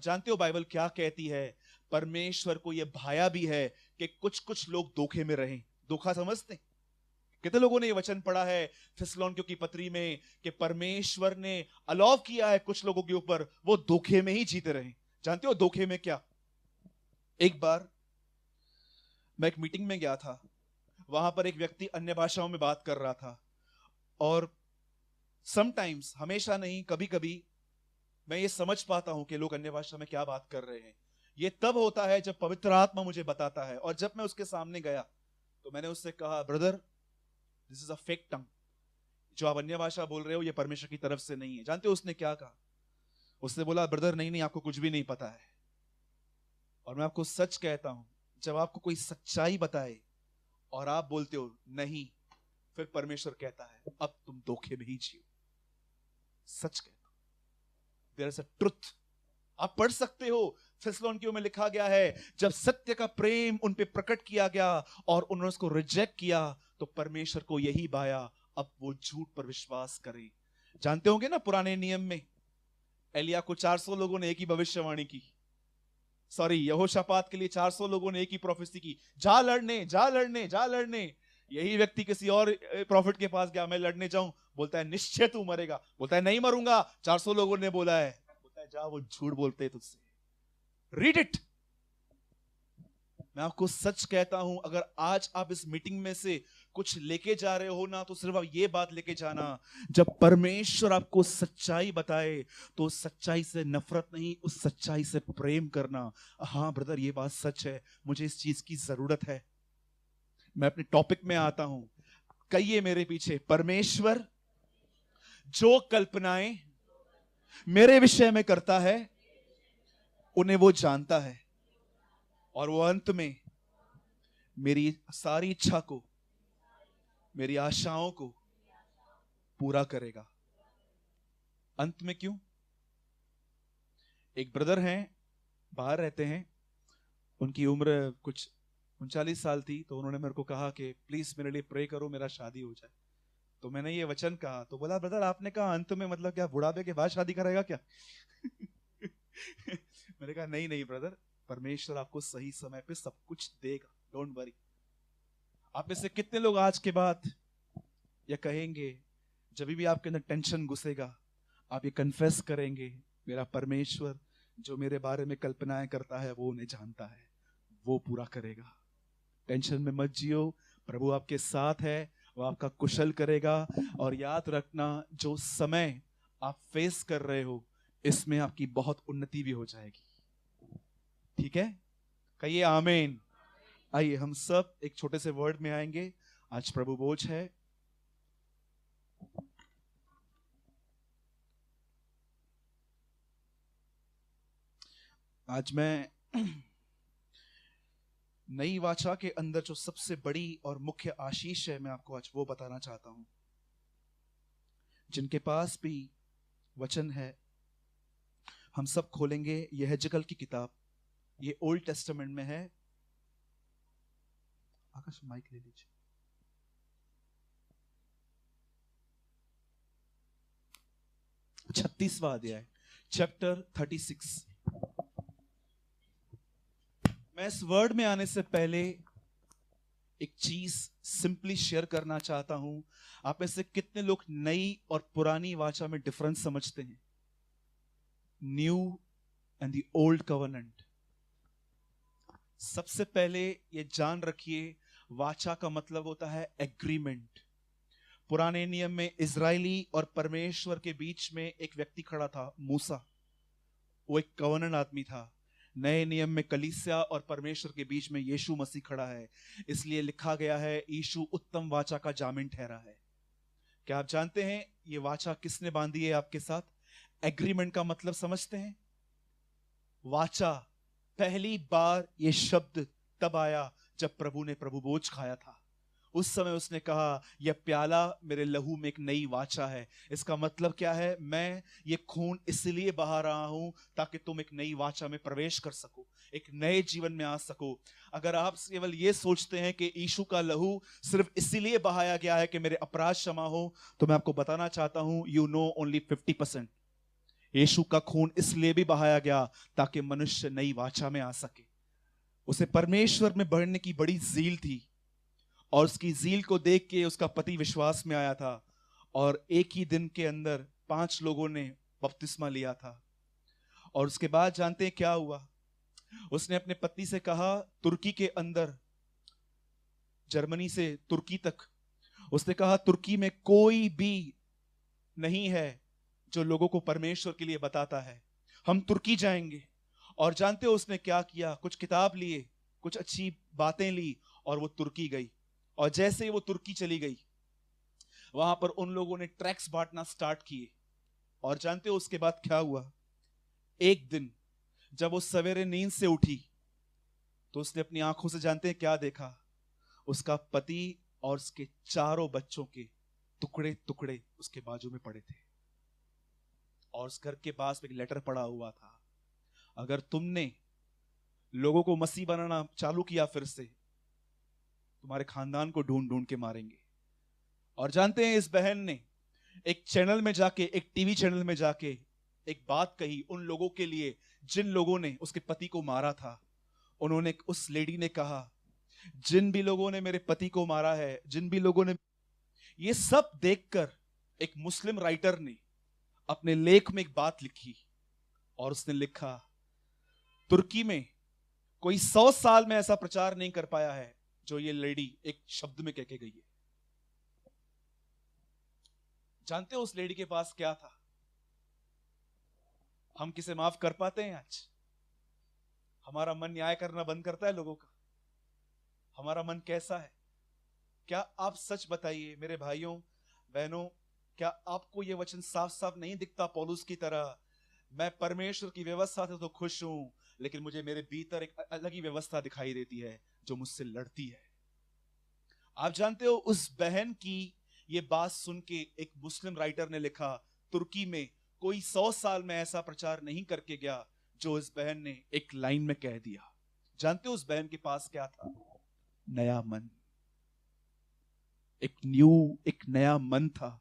जानते हो बाइबल क्या कहती है? परमेश्वर को यह भाया भी है कि कुछ कुछ लोग धोखे में रहें। धोखा समझते हैं? कितने लोगों ने ये वचन पढ़ा है थिस्सलुनीकियों की पत्री में कि परमेश्वर ने अलाउ किया है कुछ लोगों के ऊपर वो धोखे में ही जीते रहे। जानते हो धोखे में क्या? एक बार मैं एक मीटिंग में गया था, वहां पर एक व्यक्ति अन्य भाषाओं में बात कर रहा था, और समटाइम्स, हमेशा नहीं, कभी कभी मैं ये समझ पाता हूं कि लोग अन्य भाषा में क्या बात कर रहे हैं। ये तब होता है जब पवित्र आत्मा मुझे बताता है। और जब मैं उसके सामने गया तो मैंने उससे कहा, brother, this is a fake tongue. जो आप अन्य भाषा बोल रहे हो ये परमेश्वर की तरफ से नहीं है। जानते हो उसने क्या कहा? उसने बोला, ब्रदर नहीं नहीं, आपको कुछ भी नहीं पता है। और मैं आपको सच कहता हूं, जब आपको कोई सच्चाई बताए और आप बोलते हो नहीं, फिर परमेश्वर कहता है अब तुम धोखे में ही जियो। सच कहता हूं, देयर इज अ ट्रुथ। आप पढ़ सकते हो, थिस्सलुनीकियों में लिखा गया है, जब सत्य का प्रेम उन पे प्रकट किया गया और उन्होंने उसको रिजेक्ट किया तो परमेश्वर को यही भाया अब वो झूठ पर विश्वास करें। जानते होंगे ना, पुराने नियम में एलिया को 400 लोगों ने एक ही भविष्यवाणी की। सॉरी, यहोशापात के लिए 400 लोगों ने एक ही प्रोफेसी की, जा लड़ने, जा लड़ने, जा लड़ने। यही व्यक्ति किसी और प्रॉफिट के पास गया, मैं लड़ने जाऊं, बोलता है निश्चय तू मरेगा। बोलता है नहीं मरूंगा, 400 लोगों ने बोला है। बोलता है जा, वो झूठ बोलते हैं तुझसे। Read it. मैं आपको सच कहता हूं, अगर आज आप इस मीटिंग में से कुछ लेके जा रहे हो ना, तो सिर्फ आप ये बात लेके जाना, जब परमेश्वर आपको सच्चाई बताए तो उस सच्चाई से नफरत नहीं, उस सच्चाई से प्रेम करना। हाँ ब्रदर, ये बात सच है, मुझे इस चीज की जरूरत है। मैं अपने टॉपिक में आता हूं। कहिए मेरे पीछे, परमेश्वर जो कल्पनाएं मेरे विषय में करता है उन्हें वो जानता है, और वो अंत में मेरी सारी इच्छा को, मेरी आशाओं को पूरा करेगा। अंत में क्यों? एक ब्रदर हैं, बाहर रहते हैं, उनकी उम्र कुछ 39 साल थी, तो उन्होंने मेरे को कहा कि प्लीज मेरे लिए प्रे करो, मेरा शादी हो जाए। तो मैंने ये वचन कहा तो बोला, ब्रदर आपने कहा अंत में, मतलब क्या बुढ़ापे के बाद शादी करेगा क्या? मैंने कहा नहीं नहीं ब्रदर, परमेश्वर आपको सही समय पे सब कुछ देगा, डोंट वरी। आप में से कितने लोग आज के बाद या कहेंगे, जब भी आपके अंदर टेंशन घुसेगा, आप ये कन्फेस करेंगे, मेरा परमेश्वर जो मेरे बारे में कल्पनाएं करता है वो उन्हें जानता है, वो पूरा करेगा। टेंशन में मत जियो, प्रभु आपके साथ है, वो आपका कुशल करेगा। और याद रखना, जो समय आप फेस कर रहे हो इसमें आपकी बहुत उन्नति भी हो जाएगी। ठीक है? कहिए आमीन। आइए हम सब एक छोटे से वर्ड में आएंगे। आज प्रभु बोझ है। आज मैं नई वाचा के अंदर जो सबसे बड़ी और मुख्य आशीष है, मैं आपको आज वो बताना चाहता हूं। जिनके पास भी वचन है, हम सब खोलेंगे ये हेजकल की किताब। ये ओल्ड टेस्टामेंट में है। आकाश माइक ले लीजिए। 36वां अध्याय, चैप्टर 36। मैं इस वर्ड में आने से पहले एक चीज सिंपली शेयर करना चाहता हूं। आप में से कितने लोग नई और पुरानी वाचा में डिफरेंस समझते हैं? New and the old covenant. सबसे पहले ये जान रखिए, वाचा का मतलब होता है एग्रीमेंट। पुराने नियम में इजरायली और परमेश्वर के बीच में एक व्यक्ति खड़ा था, मूसा। वो एक कवर्नेंट आदमी था। नए नियम में कलीसिया और परमेश्वर के बीच में यीशु मसीह खड़ा है। इसलिए लिखा गया है, यीशु उत्तम वाचा का जामीन ठहरा है। क्या आप जानते हैं ये वाचा किसने बांधी है आपके साथ? एग्रीमेंट का मतलब समझते हैं? वाचा, पहली बार ये शब्द तब आया जब प्रभु ने प्रभु भोज खाया था। उस समय उसने कहा, यह प्याला मेरे लहू में एक नई वाचा है। इसका मतलब क्या है? मैं ये खून इसलिए बहा रहा हूं ताकि तुम एक नई वाचा में प्रवेश कर सको, एक नए जीवन में आ सको। अगर आप केवल ये सोचते हैं कि यीशु का लहू सिर्फ इसीलिए बहाया गया है कि मेरे अपराध क्षमा हो, तो मैं आपको बताना चाहता हूं, यू नो ओनली 50%। यीशु का खून इसलिए भी बहाया गया ताकि मनुष्य नई वाचा में आ सके। उसे परमेश्वर में बढ़ने की बड़ी ज़ील थी और उसकी ज़ील को देख के उसका पति विश्वास में आया था और एक ही दिन के अंदर 5 लोगों ने बपतिस्मा लिया था। और उसके बाद जानते हैं क्या हुआ? उसने अपने पत्नी से कहा, तुर्की के अंदर, जर्मनी से तुर्की तक, उसने कहा तुर्की में कोई भी नहीं है जो लोगों को परमेश्वर के लिए बताता है, हम तुर्की जाएंगे। और जानते हो उसने क्या किया? कुछ किताब लिए, कुछ अच्छी बातें ली और वो तुर्की गई। और जैसे ही वो तुर्की चली गई, वहां पर उन लोगों ने ट्रैक्स बांटना स्टार्ट किए। और जानते हो उसके बाद क्या हुआ? एक दिन जब वो सवेरे नींद से उठी तो उसने अपनी आंखों से जानते हैं क्या देखा? उसका पति और उसके 4 बच्चों के टुकड़े टुकड़े उसके बाजू में पड़े थे। और उस घर के पास में एक लेटर पड़ा हुआ था, अगर तुमने लोगों को मसीह बनाना चालू किया फिर से, तुम्हारे खानदान को ढूंढ ढूंढ के मारेंगे। और जानते हैं इस बहन ने एक चैनल में जाके, एक टीवी चैनल में जाके एक बात कही उन लोगों के लिए जिन लोगों ने उसके पति को मारा था। उन्होंने, उस लेडी ने कहा, जिन भी लोगों ने मेरे पति को मारा है, जिन भी लोगों ने, ये सब देखकर एक मुस्लिम राइटर ने अपने लेख में एक बात लिखी और उसने लिखा, तुर्की में कोई 100 साल में ऐसा प्रचार नहीं कर पाया है जो ये लेडी एक शब्द में कह के गई है। जानते हो उस लेडी के पास क्या था? हम किसे माफ कर पाते हैं आज? हमारा मन न्याय करना बंद करता है लोगों का? हमारा मन कैसा है? क्या आप सच बताइए मेरे भाइयों बहनों, क्या आपको यह वचन साफ साफ नहीं दिखता पौलुस की तरह? मैं परमेश्वर की व्यवस्था से तो खुश हूं, लेकिन मुझे मेरे भीतर एक अलग ही व्यवस्था दिखाई देती है जो मुझसे लड़ती है। आप जानते हो उस बहन की ये बात सुन के एक मुस्लिम राइटर ने लिखा, तुर्की में कोई 100 साल में ऐसा प्रचार नहीं करके गया जो इस बहन ने एक लाइन में कह दिया। जानते हो उस बहन के पास क्या था? नया मन। एक नया मन था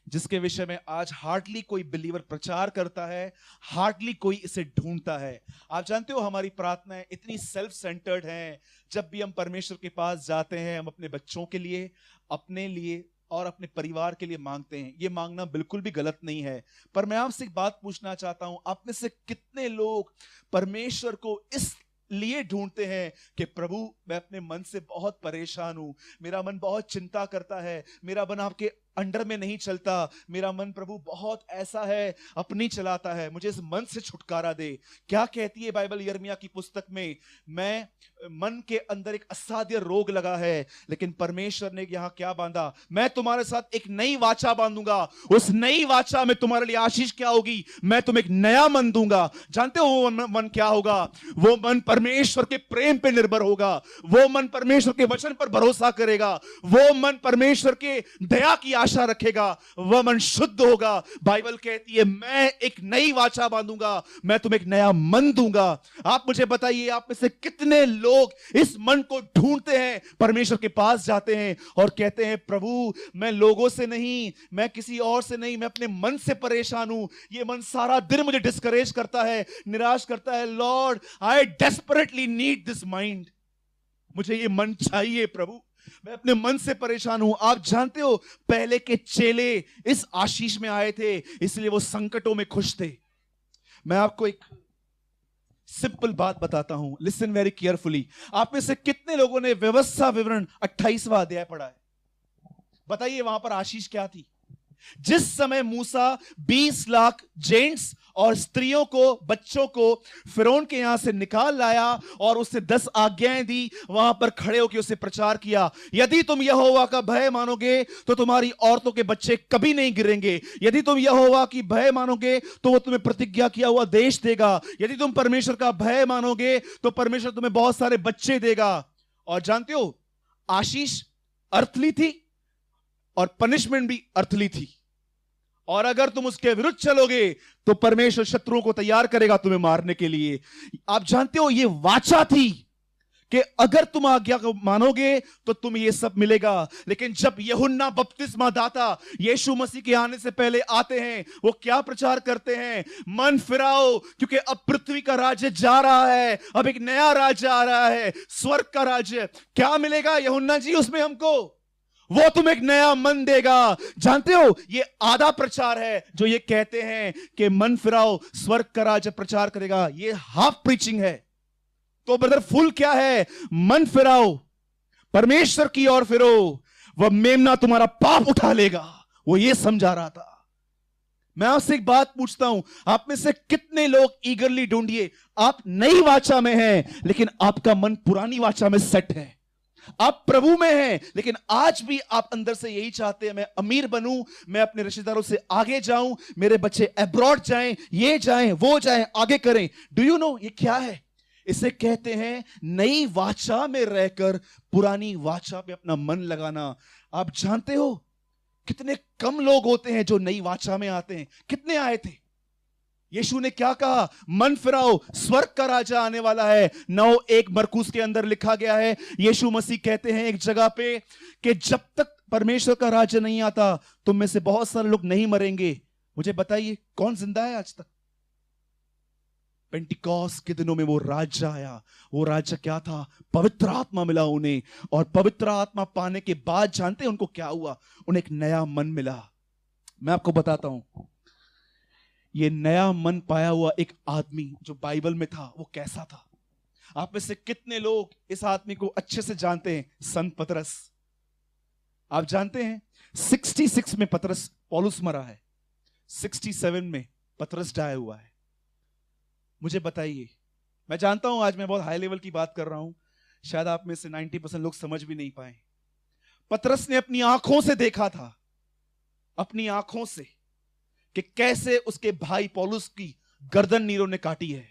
जिसके विषय में आज हार्डली कोई बिलीवर प्रचार करता है, हार्डली कोई इसे ढूंढता है। आप जानते हो हमारी प्रार्थनाएं इतनी सेल्फ सेंटर्ड हैं। जब भी हम परमेश्वर के पास जाते हैं, हम अपने बच्चों के लिए, अपने लिए और अपने परिवार के लिए मांगते हैं। ये मांगना बिल्कुल भी गलत नहीं है, पर मैं आपसे एक बात पूछना चाहता हूं, आप में से कितने लोग परमेश्वर को इस लिए ढूंढते हैं कि प्रभु मैं अपने मन से बहुत परेशान हूं, मेरा मन बहुत चिंता करता है, मेरा मन आपके अंडर में नहीं चलता, मेरा मन प्रभु बहुत ऐसा है, अपनी चलाता है, मुझे इस मन से छुटकारा दे। क्या कहती है बाइबल यिर्मयाह की पुस्तक में? मैं मन के अंदर एक असाध्य रोग लगा है, लेकिन परमेश्वर ने यहां क्या बांधा? मैं तुम्हारे साथ एक नई वाचा बांधूंगा, उस नई वाचा में तुम्हारे लिए आशीष क्या होगी? मैं तुम्हें एक नया मन दूंगा। जानते हो वो मन क्या होगा? वो मन परमेश्वर के प्रेम पे निर्भर होगा, वो मन परमेश्वर के वचन पर भरोसा करेगा, वो मन परमेश्वर के दया की आशा रखेगा, वह मन शुद्ध होगा। बाइबल कहती है मैं एक नई वाचा बांधूंगा, मैं तुम्हें एक नया मन दूंगा। आप मुझे बताइए, आप में से कितने लोग इस मन को ढूंढते हैं, परमेश्वर के पास जाते हैं और कहते हैं प्रभु मैं लोगों से नहीं, मैं किसी और से नहीं, मैं अपने मन से परेशान हूं, ये मन सारा दिन मुझे डिस्करेज करता है, निराश करता है। Lord I desperately need this mind, मुझे ये मन चाहिए प्रभु, मैं अपने मन से परेशान हूं। आप जानते हो पहले के चेले इस आशीष में आए थे, इसलिए वो संकटों में खुश थे। मैं आपको एक सिंपल बात बताता हूं, लिसन वेरी केयरफुली। आप में से कितने लोगों ने व्यवस्था विवरण 28वां अध्याय पढ़ा है? बताइए वहां पर आशीष क्या थी? जिस समय मूसा 20 लाख जेंट्स और स्त्रियों को, बच्चों को फिरौन के यहां से निकाल लाया और उससे 10 आज्ञाएं दी, वहां पर खड़े होकर उसे प्रचार किया, यदि तुम यहोवा का भय मानोगे तो तुम्हारी औरतों के बच्चे कभी नहीं गिरेंगे, यदि तुम यहोवा की भय मानोगे तो वो तुम्हें प्रतिज्ञा किया हुआ देश देगा, यदि तुम परमेश्वर का भय मानोगे तो परमेश्वर तुम्हें बहुत सारे बच्चे देगा। और जानते हो आशीष अर्थली थी और पनिशमेंट भी अर्थली थी, और अगर तुम उसके विरुद्ध चलोगे तो परमेश्वर शत्रुओं को तैयार करेगा तुम्हें मारने के लिए। आप जानते हो ये वाचा थी कि अगर तुम आज्ञा को मानोगे तो तुम ये सब मिलेगा। लेकिन जब यूहन्ना बपतिस्मा दाता यीशु मसीह के आने से पहले आते हैं, वो क्या प्रचार करते हैं? मन फिराओ, क्योंकि अब पृथ्वी का राज्य जा रहा है, अब एक नया राज्य आ रहा है, स्वर्ग का राज्य। क्या मिलेगा यूहन्ना जी उसमें हमको? वो तुम एक नया मन देगा। जानते हो, ये आधा प्रचार है जो ये कहते हैं कि मन फिराओ, स्वर्ग का राज्य प्रचार करेगा। ये हाफ प्रीचिंग है। तो ब्रदर फुल क्या है? मन फिराओ, परमेश्वर की ओर फिरो, वह मेमना तुम्हारा पाप उठा लेगा। वो ये समझा रहा था। मैं आपसे एक बात पूछता हूं, आप में से कितने लोग ईगरली ढूंढिए, आप नई वाचा में हैं लेकिन आपका मन पुरानी वाचा में सेट है। आप प्रभु में हैं लेकिन आज भी आप अंदर से यही चाहते हैं, मैं अमीर बनूं, मैं अपने रिश्तेदारों से आगे जाऊं, मेरे बच्चे अब्रॉड जाएं, ये जाएं, वो जाएं, आगे करें। डू यू नो ये क्या है? इसे कहते हैं नई वाचा में रहकर पुरानी वाचा पे अपना मन लगाना। आप जानते हो कितने कम लोग होते हैं जो नई वाचा में आते हैं? कितने आए थे? यीशु ने क्या कहा? मन फिराओ, स्वर्ग का राजा आने वाला है। 9:1 मरकुस के अंदर लिखा गया है, यीशु मसीह कहते हैं एक जगह पे कि जब तक परमेश्वर का राज्य नहीं आता तुम में से बहुत सारे लोग नहीं मरेंगे। मुझे बताइए कौन जिंदा है आज तक? पेंटिकॉस्ट के दिनों में वो राज्य आया। वो राज्य क्या था? पवित्र आत्मा मिला उन्हें, और पवित्र आत्मा पाने के बाद जानते हैं उनको क्या हुआ? उन्हें एक नया मन मिला। मैं आपको बताता हूं, ये नया मन पाया हुआ एक आदमी जो बाइबल में था वो कैसा था? आप में से कितने लोग इस आदमी को अच्छे से जानते हैं? संत पतरस। आप जानते हैं 66 में पतरस, पौलुस मरा है, 67 में पतरस डाया हुआ है। मुझे बताइए, मैं जानता हूं आज मैं बहुत हाई लेवल की बात कर रहा हूं, शायद आप में से 90% लोग समझ भी नहीं पाए। पतरस ने अपनी आंखों से देखा था, अपनी आंखों से, कि कैसे उसके भाई पौलुस की गर्दन नीरो ने काटी है।